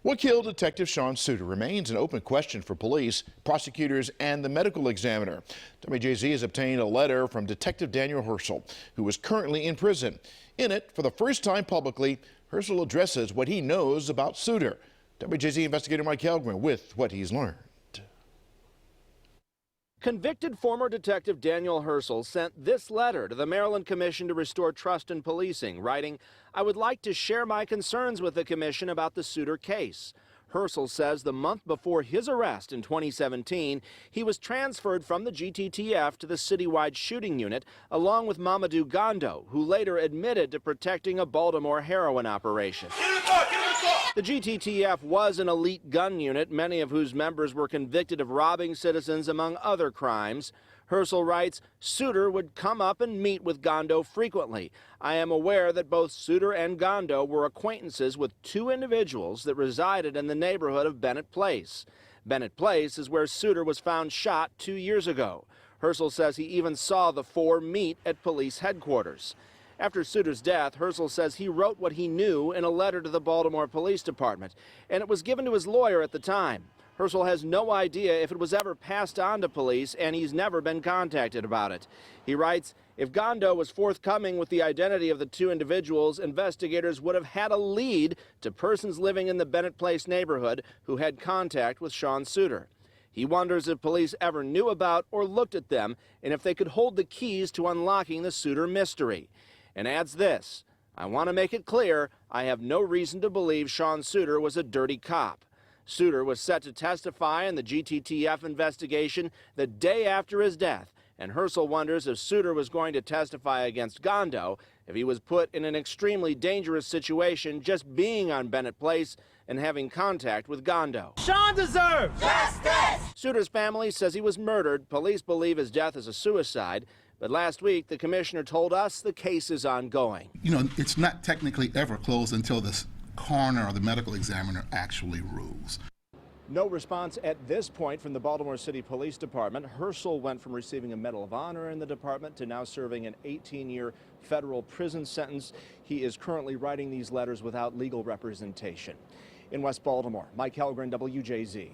What killed Detective Sean Suter remains an open question for police, prosecutors, and the medical examiner. WJZ has obtained a letter from Detective Daniel Herschel, who is currently in prison. In it, for the first time publicly, Herschel addresses what he knows about Suter. WJZ investigator Mike Helgren with what he's learned. Convicted former Detective Daniel Herschel sent this letter to the Maryland Commission to Restore Trust in Policing, writing, "I would like to share my concerns with the Commission about the Suter case." Herschel says the month before his arrest in 2017, he was transferred from the GTTF to the citywide shooting unit, along with Mamadou Gondo, who later admitted to protecting a Baltimore heroin operation. The GTTF was an elite gun unit, many of whose members were convicted of robbing citizens, among other crimes. Herschel writes, Suter would come up and meet with Gondo frequently. I am aware that both Suter and Gondo were acquaintances with two individuals that resided in the neighborhood of Bennett Place. Bennett Place is where Suter was found shot 2 years ago. Herschel says he even saw the four meet at police headquarters. After Suter's death, Herschel says he wrote what he knew in a letter to the Baltimore Police Department, and it was given to his lawyer at the time. Herschel has no idea if it was ever passed on to police, and he's never been contacted about it. He writes, if Gondo was forthcoming with the identity of the two individuals, investigators would have had a lead to persons living in the Bennett Place neighborhood who had contact with Sean Suter. He wonders if police ever knew about or looked at them, and if they could hold the keys to unlocking the Suter mystery. And adds this, I want to make it clear, I have no reason to believe Sean Suter was a dirty cop. Suter was set to testify in the GTTF investigation the day after his death, and Herschel wonders if Suter was going to testify against Gondo if he was put in an extremely dangerous situation just being on Bennett Place and having contact with Gondo. Sean deserves justice! Suter's family says he was murdered. Police believe his death is a suicide. But last week, the commissioner told us the case is ongoing. You know, it's not technically ever closed until the coroner or the medical examiner actually rules. No response at this point from the Baltimore City Police Department. Herschel went from receiving a Medal of Honor in the department to now serving an 18-year federal prison sentence. He is currently writing these letters without legal representation. In West Baltimore, Mike Helgren, WJZ.